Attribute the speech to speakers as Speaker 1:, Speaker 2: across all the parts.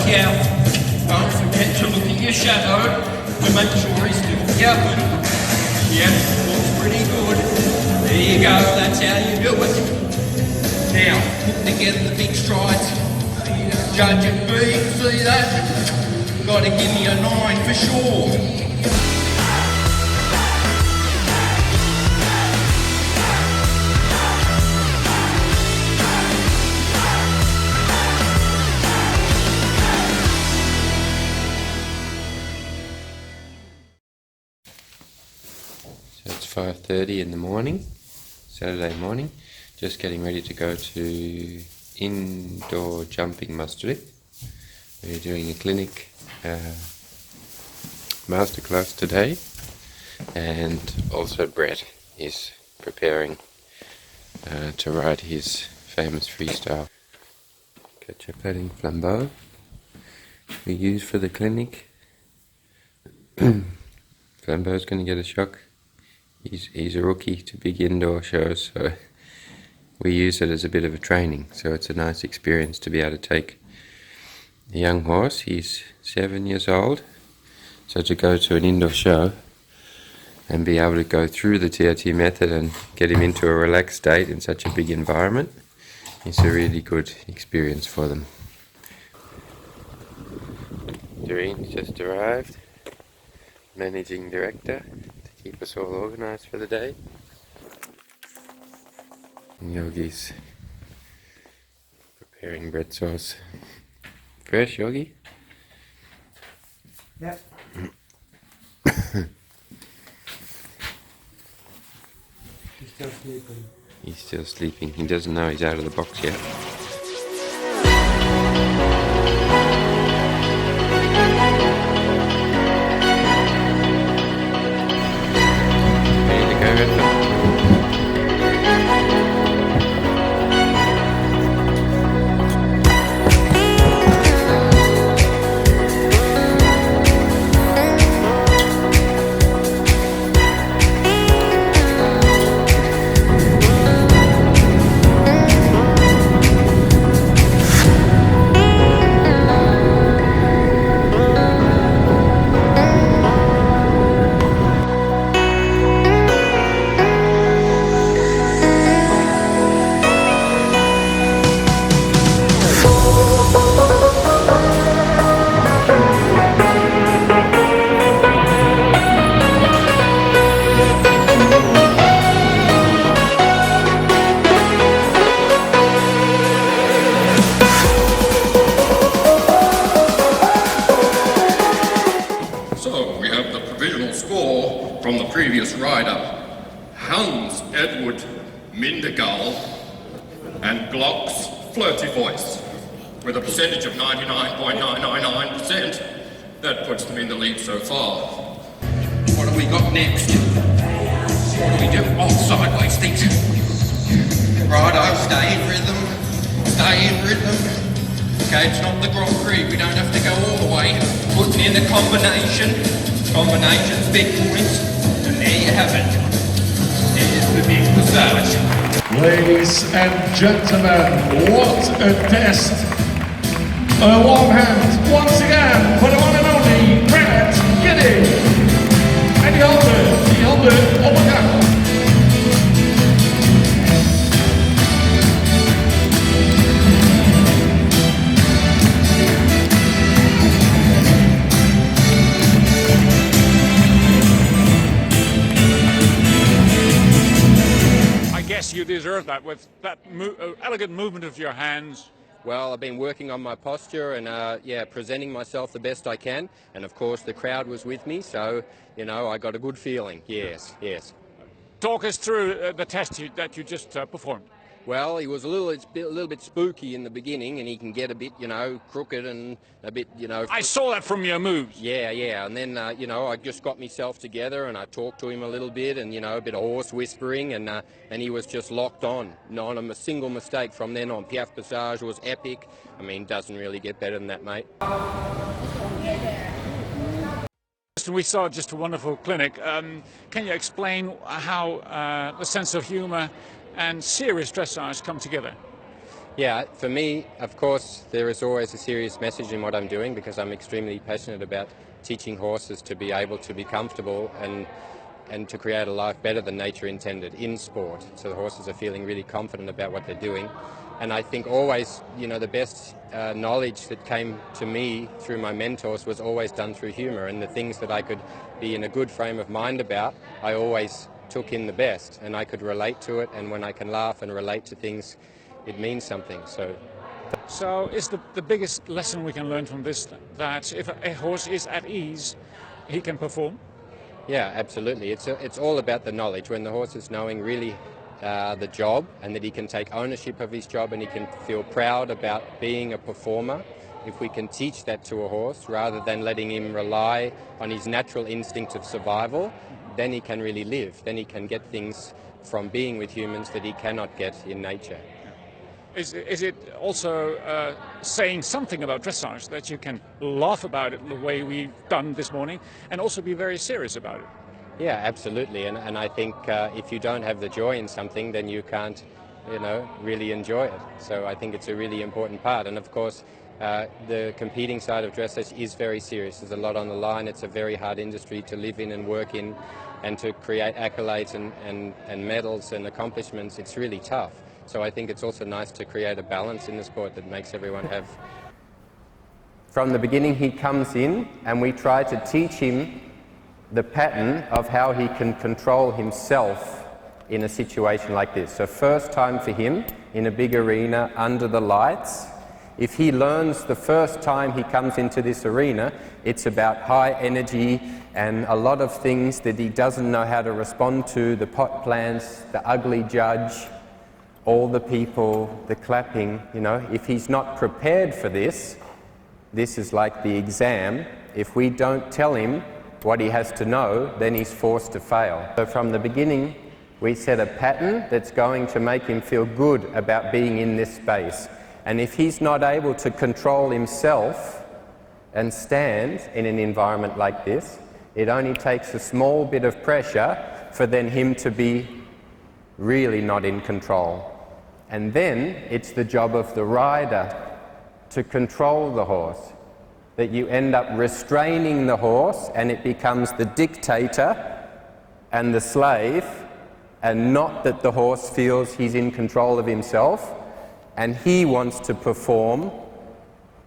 Speaker 1: Yeah, don't forget to look at your shadow to make sure he's still covered. Yep, looks pretty good. There you go, that's how you do it. Now, put together the big strides. Judge at B, see that? Gotta give me a 9 for sure.
Speaker 2: So it's 5:30 in the morning, Saturday morning, just getting ready to go to Indoor Jumping Maastricht. We're doing a clinic masterclass today, and also Brett is preparing to ride his famous freestyle. Katja padding flambeau we use for the clinic. Flambeau's going to get a shock. He's a rookie to big indoor shows, so we use it as a bit of a training. So it's a nice experience to be able to take a young horse. He's 7 years old, so to go to an indoor show and be able to go through the TRT method and get him into a relaxed state in such a big environment is a really good experience for them. Doreen's just arrived, managing director, to keep us all organised for the day. And Yogi's preparing bread sauce. Fresh, Yogi?
Speaker 3: Yep. He's still sleeping.
Speaker 2: He's still sleeping. He doesn't know he's out of the box yet. Ready to go, Ripper?
Speaker 4: From the previous rider, Hans Edward Mindergal and Glock's flirty voice, with a percentage of 99.999%. That puts them in the lead so far.
Speaker 1: What have we got next? What do we do? Oh, sideways things. Righto, stay in rhythm. Stay in rhythm. Okay, it's not the Grand Prix. We don't have to go all the way. Put in the combination. Combinations, big points. And there you have it. There's the big massage.
Speaker 5: Ladies and gentlemen, what a test! A warm hand once again for the one and only Brett Giddy. En die handen op elkaar.
Speaker 6: You deserve that with that elegant movement of your hands.
Speaker 7: Well, I've been working on my posture and presenting myself the best I can, and of course the crowd was with me, so I got a good feeling. Yes.
Speaker 6: Talk us through the test that you just performed.
Speaker 7: Well, he was a little bit spooky in the beginning, and he can get a bit, crooked and a bit,
Speaker 6: I saw that from your moves.
Speaker 7: Yeah, and then, I just got myself together and I talked to him a little bit and, a bit of horse whispering and he was just locked on. Not a single mistake from then on. Piaffe Passage was epic. I mean, doesn't really get better than that, mate.
Speaker 6: We saw just a wonderful clinic. Can you explain how the sense of humor and serious dressage come together?
Speaker 7: Yeah, for me, of course, there is always a serious message in what I'm doing because I'm extremely passionate about teaching horses to be able to be comfortable and to create a life better than nature intended in sport. So the horses are feeling really confident about what they're doing. And I think always, you know, the best knowledge that came to me through my mentors was always done through humour, and the things that I could be in a good frame of mind about, I always took in the best, and I could relate to it, and when I can laugh and relate to things, it means something.
Speaker 6: So is the biggest lesson we can learn from this that if a horse is at ease, he can perform?
Speaker 7: Yeah, absolutely. It's all about the knowledge. When the horse is knowing really the job, and that he can take ownership of his job and he can feel proud about being a performer, if we can teach that to a horse rather than letting him rely on his natural instinct of survival, then he can really live. Then he can get things from being with humans that he cannot get in nature.
Speaker 6: Is it also saying something about dressage, that you can laugh about it the way we've done this morning and also be very serious about it?
Speaker 7: Yeah, absolutely. And I think if you don't have the joy in something, then you can't, you know, really enjoy it. So I think it's a really important part. And of course, the competing side of dressage is very serious. There's a lot on the line. It's a very hard industry to live in and work in, and to create accolades and medals and accomplishments. It's really tough. So I think it's also nice to create a balance in the sport that makes everyone have.
Speaker 2: From the beginning he comes in and we try to teach him the pattern of how he can control himself in a situation like this. So first time for him in a big arena under the lights. If he learns the first time he comes into this arena, it's about high energy and a lot of things that he doesn't know how to respond to, the pot plants, the ugly judge, all the people, the clapping, you know. If he's not prepared for this, this is like the exam. If we don't tell him what he has to know, then he's forced to fail. So from the beginning, we set a pattern that's going to make him feel good about being in this space. And if he's not able to control himself and stand in an environment like this, it only takes a small bit of pressure for then him to be really not in control. And then it's the job of the rider to control the horse, that you end up restraining the horse and it becomes the dictator and the slave, and not that the horse feels he's in control of himself and he wants to perform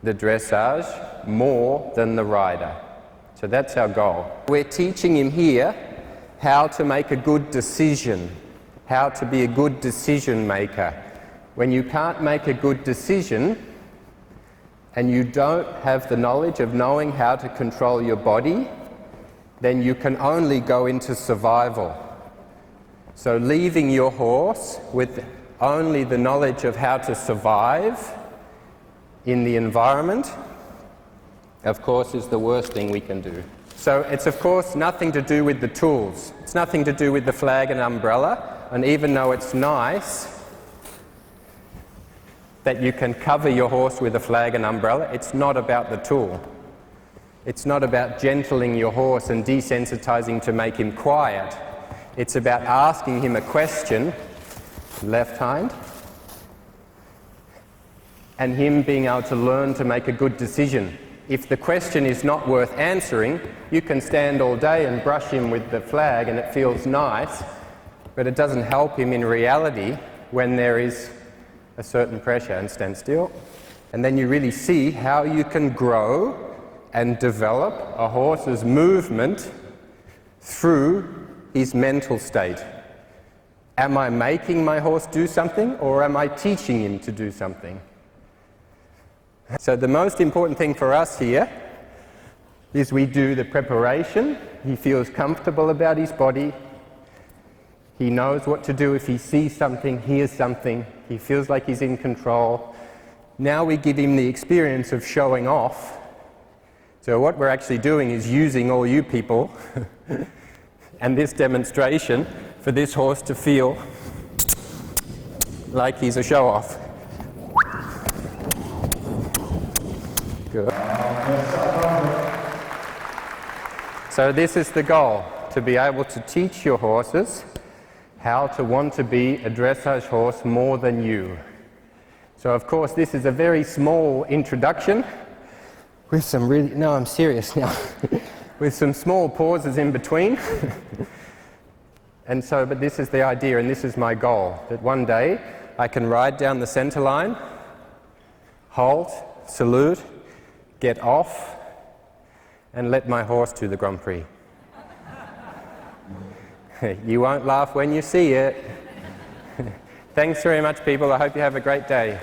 Speaker 2: the dressage more than the rider. So that's our goal. We're teaching him here how to make a good decision, how to be a good decision maker. When you can't make a good decision and you don't have the knowledge of knowing how to control your body, then you can only go into survival. So leaving your horse with only the knowledge of how to survive in the environment, of course, is the worst thing we can do. So it's of course nothing to do with the tools. It's nothing to do with the flag and umbrella, and even though it's nice that you can cover your horse with a flag and umbrella, it's not about the tool. It's not about gentling your horse and desensitizing to make him quiet. It's about asking him a question, left hind, and him being able to learn to make a good decision. If the question is not worth answering, you can stand all day and brush him with the flag and it feels nice, but it doesn't help him in reality when there is a certain pressure. And stand still. And then you really see how you can grow and develop a horse's movement through his mental state. Am I making my horse do something, or am I teaching him to do something? So the most important thing for us here is we do the preparation. He feels comfortable about his body. He knows what to do if he sees something, hears something. He feels like he's in control. Now we give him the experience of showing off. So what we're actually doing is using all you people and this demonstration for this horse to feel like he's a show-off. Good. So this is the goal, to be able to teach your horses how to want to be a dressage horse more than you. So of course this is a very small introduction with some really, no, I'm serious now, with some small pauses in between. And so, but this is the idea and this is my goal, that one day I can ride down the centre line, halt, salute, get off, and let my horse do the Grand Prix. You won't laugh when you see it. Thanks very much, people. I hope you have a great day.